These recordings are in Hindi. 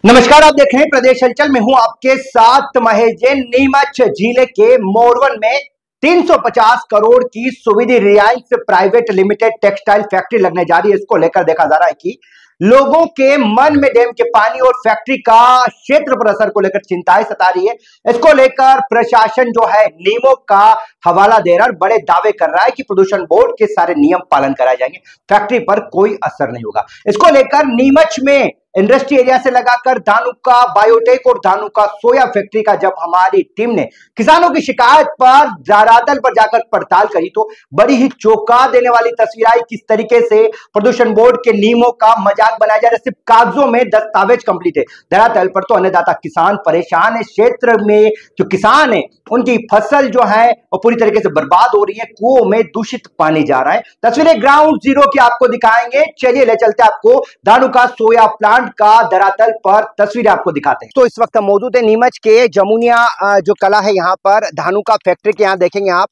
नमस्कार, आप देख रहे हैं प्रदेश हलचल में हूं आपके साथ महेश जैन। नीमच जिले के मोरवन में 350 करोड़ की सुविधि Reliance private limited textile factory लगने जा रही है। इसको लेकर देखा जा रहा है कि लोगों के मन में डैम के पानी और फैक्ट्री का क्षेत्र पर असर को लेकर चिंताएं सता रही है। इसको लेकर प्रशासन जो है नियमों का हवाला दे रहा है और बड़े दावे कर रहा है कि प्रदूषण बोर्ड के सारे नियम पालन कराए जाएंगे, फैक्ट्री पर कोई असर नहीं होगा। इसको लेकर नीमच में इंडस्ट्री एरिया से लगाकर धानुका बायोटेक और धानुका सोया फैक्ट्री का जब हमारी टीम ने किसानों की शिकायत पर धरातल पर जाकर पड़ताल करी तो बड़ी ही चौंका देने वाली तस्वीर आई। किस तरीके से प्रदूषण बोर्ड के नियमों का मजाक बनाया जा रहा है, सिर्फ कागजों में दस्तावेज कंप्लीट है, धरातल पर तो अन्नदाता किसान परेशान है। क्षेत्र में जो किसान है उनकी फसल जो है वो पूरी तरीके से बर्बाद हो रही है, कुओं में दूषित पानी जा रहा है। तस्वीरें ग्राउंड जीरो की आपको दिखाएंगे, चलिए ले चलते आपको धानुका सोया प्लांट का धरातल पर तस्वीरें आपको दिखाते हैं। तो इस वक्त हम मौजूद है नीमच के जमुनिया जो कला है यहाँ पर धानुका फैक्ट्री के। यहाँ देखेंगे आप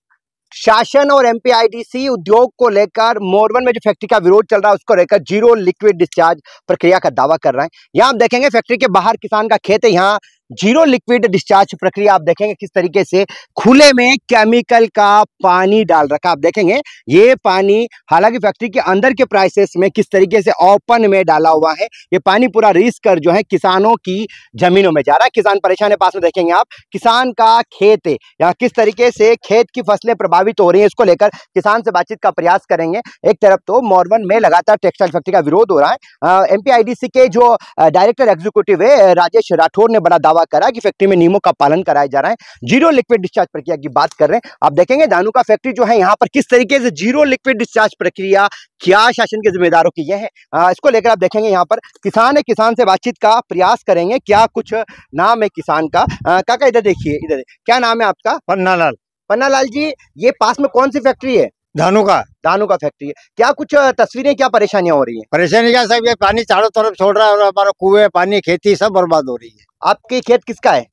शासन और एमपीआईडीसी उद्योग को लेकर मोरवन में जो फैक्ट्री का विरोध चल रहा है उसको लेकर जीरो लिक्विड डिस्चार्ज प्रक्रिया का दावा कर रहे हैं। यहाँ आप देखेंगे फैक्ट्री के बाहर किसान का खेत है, यहाँ जीरो लिक्विड डिस्चार्ज प्रक्रिया आप देखेंगे किस तरीके से खुले में केमिकल का पानी डाल रखा। आप देखेंगे ये पानी हालांकि फैक्ट्री के अंदर के प्राइसेस में किस तरीके से ओपन में डाला हुआ है। ये पानी पूरा रीस कर जो है किसानों की जमीनों में जा रहा है। किसान परेशान है। पास में देखेंगे आप किसान का खेत है, यहाँ किस तरीके से खेत की फसलें प्रभावित हो रही है। इसको लेकर किसान से बातचीत का प्रयास करेंगे। एक तरफ तो मोरवन में लगातार टेक्सटाइल फैक्ट्री का विरोध हो रहा है। एमपीआईडीसी के जो डायरेक्टर एग्जीक्यूटिव है राजेश राठौर ने बड़ा दावा करा कि फैक्ट्री में नियमों का पालन कराया जा रहा है। जीरो लिक्विड डिस्चार्ज प्रक्रिया की बात कर रहे हैं। आप देखेंगे धानुका फैक्ट्री जो है यहाँ पर किस तरीके से जीरो लिक्विड डिस्चार्ज प्रक्रिया क्या शासन के जिम्मेदारों की यह है। इसको लेकर आप देखेंगे यहाँ पर किसान है, किसान से बातचीत का प्रयास करेंगे। क्या कुछ नाम है किसान का? काका इधर देखिए, इधर क्या नाम है आपका? पन्नालाल। पन्नालाल जी, ये पास में कौन सी फैक्ट्री है? धानुका फैक्ट्री है। क्या कुछ तस्वीरें, क्या परेशानियां हो रही है? परेशानी क्या साहब, ये पानी चारों तरफ छोड़ रहा है और हमारा कुएं पानी खेती सब बर्बाद हो रही है। आपके खेत किसका है?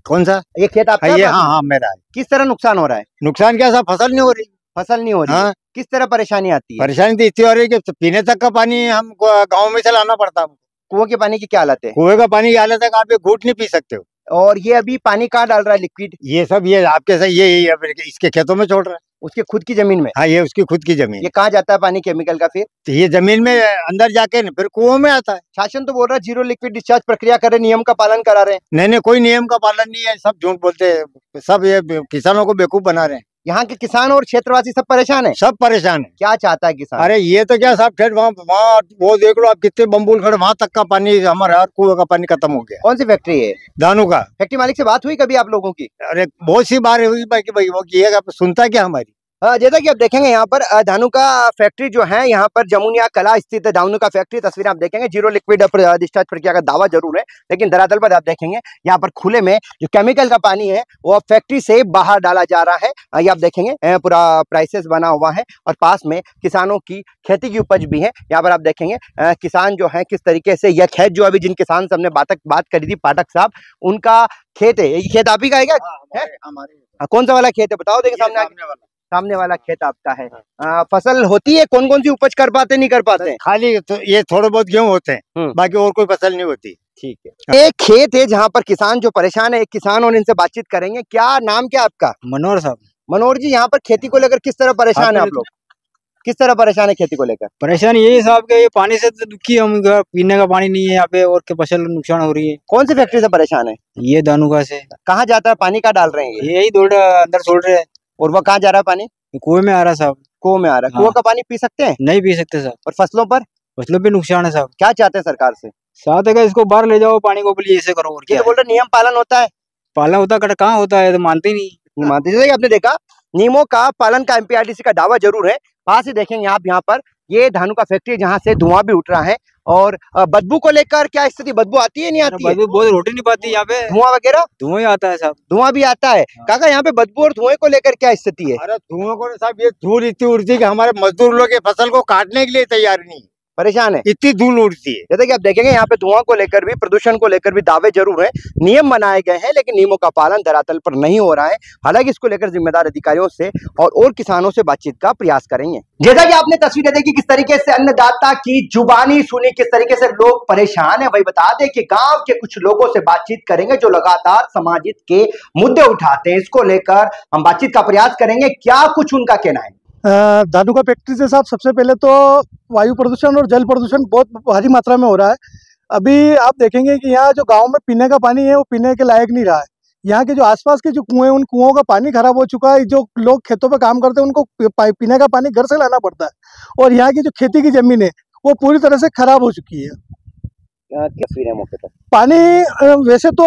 कौन सा? ये खेत आपका? ये हाँ मेरा है। किस तरह नुकसान हो रहा है? नुकसान क्या साहब, फसल नहीं हो रही। फसल नहीं हो रही है। किस तरह परेशानी आती है? परेशानी तो इतनी हो रही है कि पीने तक का पानी हमको गाँव में से लाना पड़ता है। कुओं के पानी की क्या हालत है? कुएं का पानी की हालत है, आप घूट नहीं पी सकते हो। और ये अभी पानी कहाँ डाल रहा है लिक्विड? ये सब ये आपके साथ ये इसके खेतों में छोड़ रहा है। उसके खुद की जमीन में? हाँ, ये उसकी खुद की जमीन। ये कहाँ जाता है पानी केमिकल का फिर? तो ये जमीन में अंदर जाके फिर कुओं में आता है। शासन तो बोल रहा है जीरो लिक्विड डिस्चार्ज प्रक्रिया कर रहे, नियम का पालन करा रहे हैं। नहीं, कोई नियम का पालन नहीं है, सब झूठ बोलते हैं, सब ये किसानों को बेवकूफ बना रहे हैं। यहाँ के किसान और क्षेत्रवासी सब परेशान है। सब परेशान है। क्या चाहता है किसान? अरे ये तो क्या साहब, ठेठ वहाँ वो देख लो आप, कितने बम्बुल खड़े, वहाँ तक का पानी हमारे हर कुएं का पानी खत्म हो गया। कौन सी फैक्ट्री है? धानुका। फैक्ट्री मालिक से बात हुई कभी आप लोगों की? अरे बहुत सी बार हुई भाई वो किएगा, सुनता क्या हमारी। जैसा कि आप देखेंगे यहाँ पर धानुका फैक्ट्री जो है यहाँ पर जमुनिया कला स्थित है। धानुका फैक्ट्री तस्वीर आप देखेंगे, जीरो लिक्विड डिस्चार्ज प्रक्रिया का दावा जरूर है, लेकिन धरातल पर आप देखेंगे यहाँ पर खुले में जो केमिकल का पानी है वो फैक्ट्री से बाहर डाला जा रहा है। ये आप देखेंगे पूरा प्राइसेस बना हुआ है और पास में किसानों की खेती की उपज भी है। यहाँ पर आप देखेंगे किसान जो है किस तरीके से यह खेत जो अभी जिन किसान से हमने बात करी थी पाठक साहब, उनका खेत है। ये खेत आप ही का है क्या? हमारे। कौन सा वाला खेत है बताओ? देखिए सामने वाला खेत आपका है। फसल होती है? कौन कौन सी उपज कर पाते नहीं कर पाते? खाली तो ये थोड़े बहुत गेहूं होते हैं, बाकी और कोई फसल नहीं होती। ठीक है। एक खेत है जहाँ पर किसान जो परेशान है, एक किसान और इनसे बातचीत करेंगे। क्या नाम क्या आपका? मनोहर साहब। मनोहर जी, यहाँ पर खेती को लेकर किस तरह परेशान है आप लोग? किस तरह परेशान है खेती को लेकर? परेशानी यही साहब के ये पानी से तो दुखी है, हम पीने का पानी नहीं है यहाँ पे और के फसल नुकसान हो रही है। कौन सी फैक्ट्री से परेशान है? ये धानुका से। कहाँ जाता है पानी? का डाल रहे हैं? यही अंदर छोड़ रहे हैं। और वो कहाँ जा रहा है पानी? कुएं में आ रहा साहब। कुएं में आ रहा है। कुएं का पानी पी सकते हैं? नहीं पी सकते साहब। और फसलों पर? फसलों पे नुकसान है साहब। क्या चाहते हैं सरकार से? साथ है इसको बाहर ले जाओ, पानी को बोलिए ऐसे करो। और क्या बोल रहे नियम पालन होता है? पालन होता कहाँ होता है, तो मानते नहीं मानते। जैसे आपने देखा नियमों का पालन का एमपीआईडीसी का दावा जरूर है। पास ही देखेंगे आप यहाँ पर ये धानुका फैक्ट्री जहाँ से धुआं भी उठ रहा है। और बदबू को लेकर क्या स्थिति? बदबू आती है नहीं आती है? बदबू बहुत रोटी नहीं पाती यहाँ पे। धुआं वगैरह? धुआं ही आता है साहब। धुआं भी आता है। काका यहाँ पे बदबू और धुएं को लेकर क्या स्थिति है? अरे धुआं को साहब, ये धूल इतनी उड़ती है कि हमारे मजदूर लोग फसल को काटने के लिए तैयार नहीं। परेशान है, इतनी धूल उड़ती है। जैसे कि आप देखेंगे यहाँ पे धुआं को लेकर भी, प्रदूषण को लेकर भी दावे जरूर हैं, नियम बनाए गए हैं, लेकिन नियमों का पालन धरातल पर नहीं हो रहा है। हालांकि इसको लेकर जिम्मेदार अधिकारियों से और किसानों से बातचीत का प्रयास करेंगे। जैसा कि आपने तस्वीरें देखी किस तरीके से अन्नदाता की जुबानी सुनी, किस तरीके से लोग परेशान है, वही बता दें कि गांव के कुछ लोगों से बातचीत करेंगे जो लगातार समाजिक के मुद्दे उठाते हैं। इसको लेकर हम बातचीत का प्रयास करेंगे, क्या कुछ उनका कहना है। धानुका फैक्ट्री से साहब, सबसे पहले तो वायु प्रदूषण और जल प्रदूषण बहुत भारी मात्रा में हो रहा है। अभी आप देखेंगे कि यहाँ जो गांव में पीने का पानी है वो पीने के लायक नहीं रहा है। यहाँ के जो आसपास के जो कुएं हैं उन कुओं का पानी खराब हो चुका है। जो लोग खेतों पे काम करते हैं उनको पीने का पानी घर से लाना पड़ता है, और यहाँ की जो खेती की जमीन है वो पूरी तरह से खराब हो चुकी है। मौके पर पानी वैसे तो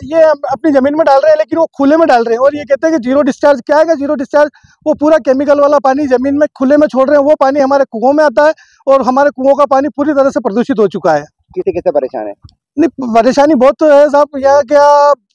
ये अपनी जमीन में डाल रहे हैं, लेकिन वो खुले में डाल रहे हैं, और ये कहते हैं कि जीरो डिस्चार्ज। क्या है जीरो डिस्चार्ज? वो पूरा केमिकल वाला पानी जमीन में खुले में छोड़ रहे हैं। वो पानी हमारे कुओं में आता है, और हमारे कुओं का पानी पूरी तरह से प्रदूषित हो चुका है। किसे परेशान है? नहीं, परेशानी बहुत है साहब। यहाँ क्या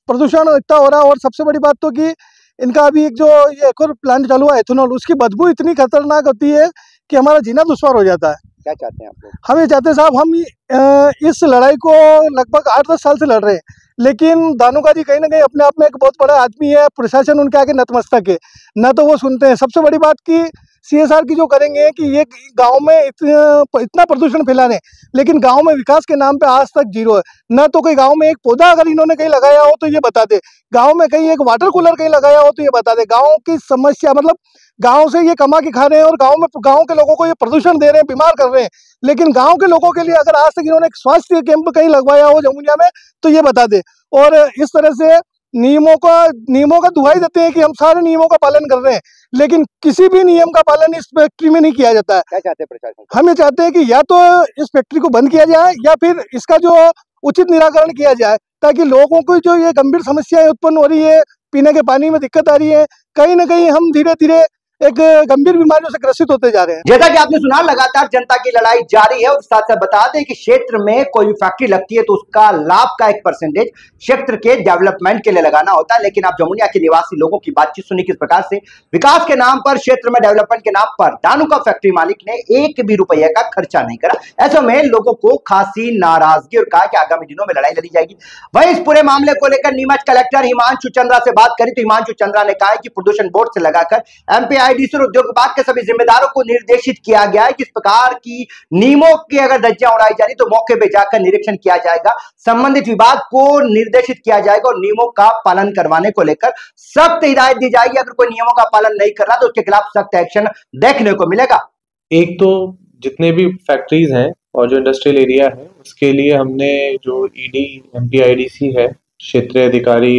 प्रदूषण इतना हो रहा है, और सबसे बड़ी बात तो कि इनका अभी एक जो ये एक और प्लांट चालू हुआ है एथेनॉल, उसकी बदबू इतनी खतरनाक होती है कि हमारा जीना दुश्वार हो जाता है। क्या चाहते हैं आप लोग? हम ये चाहते हैं साहब, हम इस लड़ाई को लगभग 8-10 साल से लड़ रहे हैं, लेकिन धानुका जी कहीं ना कहीं अपने आप में एक बहुत बड़ा आदमी है। प्रशासन उनके आगे नतमस्तक है, न तो वो सुनते हैं। सबसे बड़ी बात की CSR की जो करेंगे कि ये गांव में इतना प्रदूषण फैला रहे हैं, लेकिन गांव में विकास के नाम पे आज तक जीरो है। न तो कोई गांव में एक पौधा अगर इन्होंने कहीं लगाया हो तो ये बता दे, गांव में कहीं एक वाटर कूलर कहीं लगाया हो तो ये बता दे। गांव की समस्या मतलब गांव से ये कमा के खा रहे हैं, और गांव के लोगों को ये प्रदूषण दे रहे हैं, बीमार कर रहे हैं। लेकिन गांव के लोगों के लिए अगर आज तक इन्होंने एक स्वास्थ्य कैंप कहीं लगवाया हो जमुनिया में तो ये बता दे। और इस तरह से नियमों का दुहाई देते हैं कि हम सारे नियमों का पालन कर रहे हैं, लेकिन किसी भी नियम का पालन इस फैक्ट्री में नहीं किया जाता है। क्या चाहते हैं प्रशासन? हम ये चाहते हैं कि या तो इस फैक्ट्री को बंद किया जाए, या फिर इसका जो उचित निराकरण किया जाए, ताकि लोगों को जो ये गंभीर समस्याएं उत्पन्न हो रही है, पीने के पानी में दिक्कत आ रही है, कहीं ना कहीं हम धीरे धीरे एक गंभीर बीमारियों से ग्रसित होते जा रहे हैं। जैसा कि आपने सुना, लगातार जनता की लड़ाई जारी है। और साथ साथ बता दें कि क्षेत्र में कोई भी फैक्ट्री लगती है तो उसका लाभ का एक परसेंटेज क्षेत्र के डेवलपमेंट के लिए लगाना होता है। लेकिन आप जमुनिया के निवासी लोगों की बातचीत सुनी किस प्रकार से विकास के नाम पर, क्षेत्र में डेवलपमेंट के नाम पर धानुका फैक्ट्री मालिक ने एक भी रुपये का खर्चा नहीं करा। ऐसे में लोगों को खासी नाराजगी, और कहा कि आगामी दिनों में लड़ाई लड़ी जाएगी। वहीं इस पूरे मामले को लेकर नीमच कलेक्टर हिमांशु चंद्रा से बात करी तो हिमांशु चंद्रा ने कहा कि प्रदूषण बोर्ड से लगाकर MPIDC और उद्योग विभाग के सभी जिम्मेदारों को निर्देशित किया गया है कि इस प्रकार की नियमों की अगर धज्जियां उड़ाई जा रही तो मौके पर जाकर निरीक्षण किया जाएगा, संबंधित विभाग को निर्देशित किया जाएगा, और नियमों का पालन करवाने को लेकर सख्त हिदायत दी जाएगी। अगर कोई नियमों का पालन नहीं कर रहा तो उसके खिलाफ सख्त एक्शन देखने को मिलेगा। एक तो जितने भी फैक्ट्रीज हैं और जो इंडस्ट्रियल एरिया है उसके लिए हमने जो ED MPIDC है, क्षेत्रीय अधिकारी,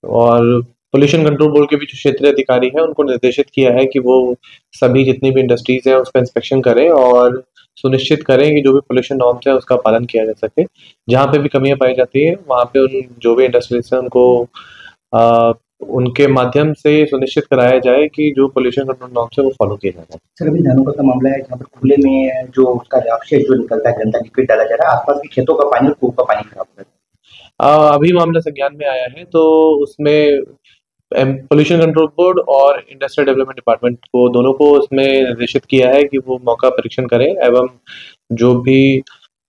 और पोल्यूशन कंट्रोल बोर्ड के भी जो क्षेत्रीय अधिकारी हैं उनको निर्देशित किया है कि वो सभी जितनी भी इंडस्ट्रीज हैं उसका इंस्पेक्शन करें और सुनिश्चित करें कि जो भी पोल्यूशन नॉर्म्स है उसका पालन किया जा सके। जहाँ पे भी कमियां पाई जाती है वहाँ पे उन जो भी इंडस्ट्रीज हैं उनको उनके माध्यम से सुनिश्चित कराया जाए कि जो पोल्यूशन कंट्रोल नॉर्म्स है वो फॉलो किया जाए। सर, अभी धानुका का मामला है जहाँ पर खुले में जो उसका अवशेष जो निकलता है, गंदा लिक्विड डाला जा रहा है, आसपास के खेतों का पानी और कूप का पानी खराब हो रहा है। अभी मामला संज्ञान में आया है तो उसमें पोल्यूशन कंट्रोल बोर्ड और इंडस्ट्रियल डेवलपमेंट डिपार्टमेंट को दोनों को उसमें निर्देशित किया है कि वो मौका परीक्षण करें एवं जो भी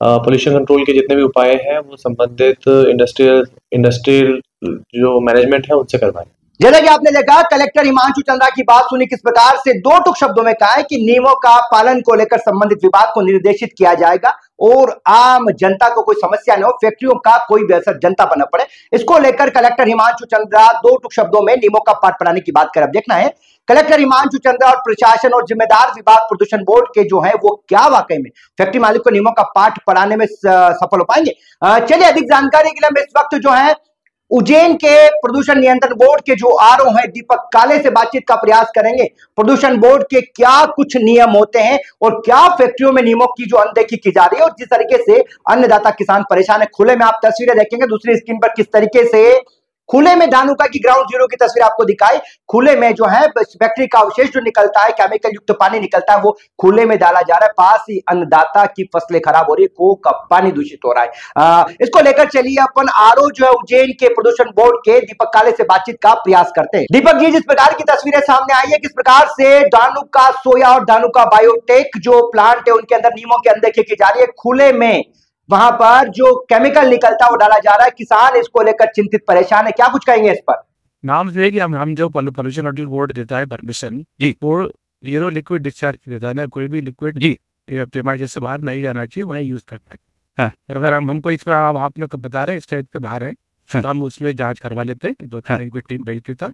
पोल्यूशन कंट्रोल के जितने भी उपाय हैं वो संबंधित इंडस्ट्रियल जो मैनेजमेंट है उनसे करवाएं। जैसा कि आपने देखा, कलेक्टर हिमांशु चंद्रा की बात सुनी किस प्रकार से दो टुक शब्दों में कहा है कि नियमों का पालन को लेकर संबंधित विभाग को निर्देशित किया जाएगा और आम जनता को कोई समस्या न हो, फैक्ट्रियों का कोई भी असर जनता पर न पड़े। इसको लेकर कलेक्टर हिमांशु चंद्रा दो टुक शब्दों में नियमों का पाठ पढ़ाने की बात कर। अब देखना है कलेक्टर हिमांशु चंद्रा और प्रशासन और जिम्मेदार विभाग प्रदूषण बोर्ड के जो है वो क्या वाकई में फैक्ट्री मालिक को नियमों का पाठ पढ़ाने में सफल हो पाएंगे। चलिए अधिक जानकारी के लिए हम इस वक्त जो है उज्जैन के प्रदूषण नियंत्रण बोर्ड के जो RO हैं दीपक काले से बातचीत का प्रयास करेंगे। प्रदूषण बोर्ड के क्या कुछ नियम होते हैं और क्या फैक्ट्रियों में नियमों की जो अनदेखी की जा रही है और जिस तरीके से अन्नदाता किसान परेशान है। खुले में आप तस्वीरें देखेंगे दूसरी स्क्रीन पर किस तरीके से खुले में धानुका की ग्राउंड जीरो की तस्वीर आपको दिखाई। खुले में जो है फैक्ट्री का अवशेष जो निकलता है, केमिकल युक्त पानी निकलता है, वो खुले में डाला जा रहा है। पास ही अन्नदाता की फसलें खराब हो रही है, कुओं का पानी दूषित हो रहा है। इसको लेकर चलिए अपन आरओ जो है उज्जैन के प्रदूषण बोर्ड के दीपक काले से बातचीत का प्रयास करते हैं। दीपक जी, जिस प्रकार की तस्वीरें सामने आई है, किस प्रकार से धानुका सोया और धानुका बायोटेक जो प्लांट है उनके अंदर नियमों की अनदेखी की जा रही है, खुले में वहां पर जो केमिकल निकलता है वो डाला जा रहा है। किसान इसको लेकर चिंतित परेशान है, क्या कुछ कहेंगे इस पर? नाम से कि हम जो पोल्यूशन कंट्रोल बोर्ड देता है परमिशन जी, वो जीरो लिक्विड डिस्चार्ज देता है ना, कोई भी लिक्विड जी प्रीमाइस से बाहर नहीं जाना चाहिए, वही यूज करता है। हाँ। अगर हमको इस पर आप लोग बता रहे स्टेट पे बाहर है, तो हम उसमें जांच करवा लेते हैं। 2-3 टीम भेजती था,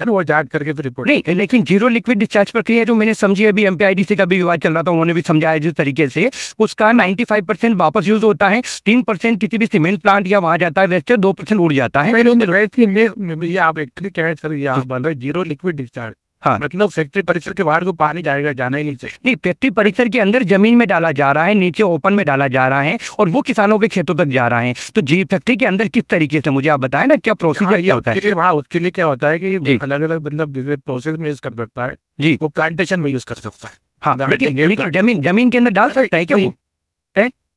वो जांच करके फिर रिपोर्ट। नहीं, लेकिन जीरो लिक्विड डिस्चार्ज प्रक्रिया जो मैंने समझी, अभी MPIDC का भी विवाद चल रहा था, उन्होंने भी समझाया जिस तरीके से उसका 95% वापस यूज होता है, 3% किसी भी सीमेंट प्लांट या वहां जाता है, रेस्ट 2% उड़ जाता है। आप एक्चुअली कह रहे जीरो लिक्विड डिस्चार्ज, हाँ, मतलब फैक्ट्री परिसर के बाहर को पानी जाएगा, जाना ही नहीं चाहिए। नहीं, फैक्ट्री परिसर के अंदर जमीन में डाला जा रहा है, नीचे ओपन में डाला जा रहा है और वो किसानों के खेतों तक जा रहा है। तो जी फैक्ट्री के अंदर किस तरीके से, मुझे आप बताएं ना, क्या प्रोसीजर ये होता है? हाँ, उसके लिए क्या होता है कि अलग अलग मतलब प्रोसेस में यूज कर सकता है जी, वो प्लांटेशन में यूज कर सकता है। हाँ, जमीन के अंदर डाल सकता है क्या वो?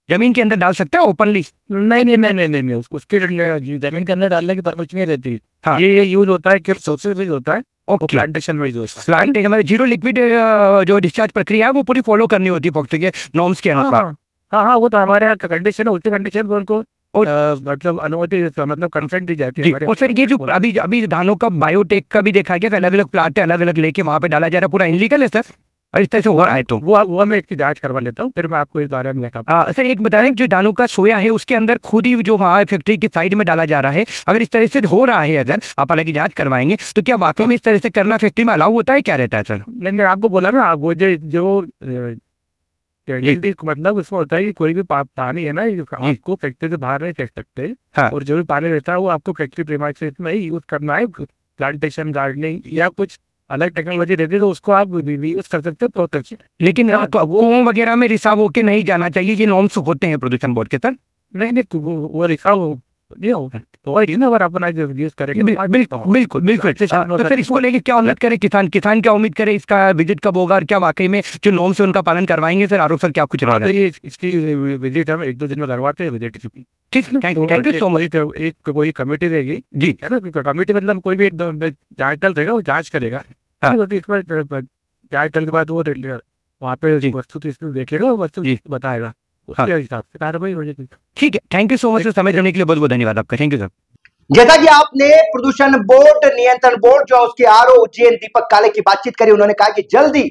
जमीन के अंदर डाल सकता है ओपनली? नहीं, उसके जमीन के अंदर डालने की परमिशन नहीं रहती। हाँ, ये यूज होता है कि सोर्सेज में होता है और प्लांटेशन में यूज होता है। प्लांटेशन जीरो लिक्विड जो डिस्चार्ज प्रक्रिया है वो पूरी फॉलो करनी होती है फैक्ट्री के नॉर्म्स के अनुसार। हाँ, वो तो हमारे यहाँ कंडीशन है, उसके कंडीशन में उनको मतलब अनुमति, मतलब कंसेंट दी जाती है। और फिर ये जो अभी धानों का बायोटेक का भी देखा गया, अलग अलग प्लांट है, अलग अलग लेके वहां पे डाला जा रहा है, पूरा इनलीगल है सर? और इस तरह से हो रहा है तो वो मैं इसकी जांच करवा लेता हूँ, फिर मैं आपको इस बारे में सर एक बता रहे जो धानुका सोया है उसके अंदर खुद ही जो वहाँ फैक्ट्री की साइड में डाला जा रहा है, अगर इस तरह से हो रहा है, अगर आप अलग जांच करवाएंगे तो क्या वाकई में इस तरह से करना फैक्ट्री में अलाउ होता है, क्या रहता है सर? मैंने आपको बोला ना, वो जो मतलब उसमें होता है कि कोई भी पानी है ना, आपको फैक्ट्री से बाहर नहीं फेंक सकते। हाँ। और जो भी पानी रहता है वो आपको फैक्ट्री प्रीमाइसेस में ही यूज करना है। प्लांटेशन गार्डनिंग या कुछ अलग टेक्नोलॉजी रहती है तो उसको आप यूज कर सकते हो बहुत अच्छी। लेकिन कुओं वगैरह में रिसाव होके नहीं जाना चाहिए, ये नॉर्म्स होते हैं प्रदूषण बोर्ड के सर? नहीं, वो रिसाव नहीं होगा तो अगर अपना यूज करेंगे। बिल्कुल। तो फिर इसको लेके क्या उम्मीद करे किसान क्या उम्मीद करे, इसका विजिट कब होगा और क्या वाकई में जो नॉर्म्स है उनका पालन करवाएंगे सर? आरोप सर क्या कुछ रहा है? इसकी विजिट हम 1-2 दिन में करवाते हैं विजिट। ठीक, थैंक यू सो मच। एक कोई कमेटी रहेगी जी, है ना, कमेटी मतलब कोई भी जांच दल रहेगा, वो जांच करेगा। जांच दल के बाद वो वहाँ पे वस्तु देखेगा, वस्तु बताएगा, उसके हिसाब से कार्रवाई हो जाएगी। ठीक है, थैंक यू सो मच समय देने के लिए, बहुत बहुत धन्यवाद आपका। Thank you sir. जैसा कि आपने प्रदूषण बोर्ड नियंत्रण बोर्ड जो उसके आरओ उज्जैन दीपक काले की बातचीत करी, उन्होंने कहा कि जल्दी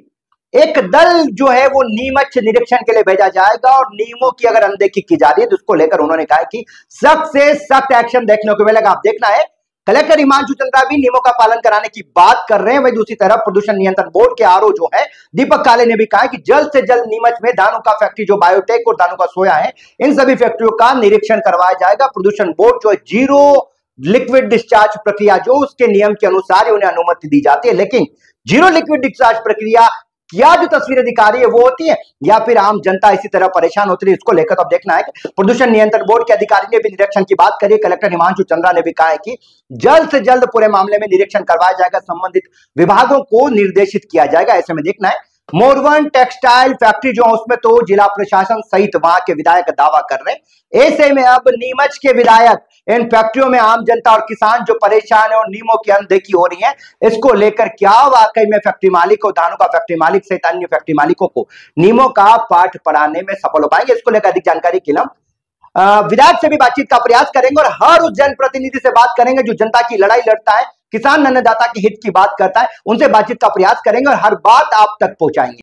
एक दल जो है वो नीमच निरीक्षण के लिए भेजा जाएगा और नियमों की अगर अनदेखी की जा रही है तो उसको लेकर उन्होंने कहा कि सख्त से सख्त एक्शन देखने को मिलेगा। आप देखना है, कलेक्टर हिमांशु चंद्रा भी नियमों का पालन कराने की बात कर रहे हैं। वही दूसरी तरफ प्रदूषण नियंत्रण बोर्ड के आरओ जो है दीपक काले ने भी कहा कि जल्द से जल्द नीमच में धानुका फैक्ट्री जो बायोटेक और धानुका सोया है, इन सभी फैक्ट्रियों का निरीक्षण करवाया जाएगा। प्रदूषण बोर्ड जो जीरो लिक्विड डिस्चार्ज प्रक्रिया जो उसके नियम के अनुसार उन्हें अनुमति दी जाती है, लेकिन जीरो लिक्विड डिस्चार्ज प्रक्रिया क्या जो तस्वीरें दिखा रही है वो होती है या फिर आम जनता इसी तरह परेशान होती है, इसको लेकर तो अब देखना है। प्रदूषण नियंत्रण बोर्ड के अधिकारी ने भी निरीक्षण की बात करी। कलेक्टर हिमांशु चंद्रा ने भी कहा है कि जल्द से जल्द पूरे मामले में निरीक्षण करवाया जाएगा, संबंधित विभागों को निर्देशित किया जाएगा। ऐसे में देखना है मोरवन टेक्सटाइल फैक्ट्री जो उसमें तो जिला प्रशासन सहित वहां के विधायक दावा कर रहे हैं। ऐसे में अब नीमच के विधायक इन फैक्ट्रियों में आम जनता और किसान जो परेशान है और नियमों की अनदेखी हो रही है, इसको लेकर क्या वाकई में फैक्ट्री मालिक और धानुका फैक्ट्री मालिक सहित अन्य फैक्ट्री मालिकों को नियमों का पाठ पढ़ाने में सफल हो पाएंगे, इसको लेकर अधिक जानकारी के लिए विधायक से भी बातचीत का प्रयास करेंगे और हर उस जनप्रतिनिधि से बात करेंगे जो जनता की लड़ाई लड़ता है, किसान अन्नदाता के हित की बात करता है, उनसे बातचीत का प्रयास करेंगे और हर बात आप तक पहुंचाएंगे।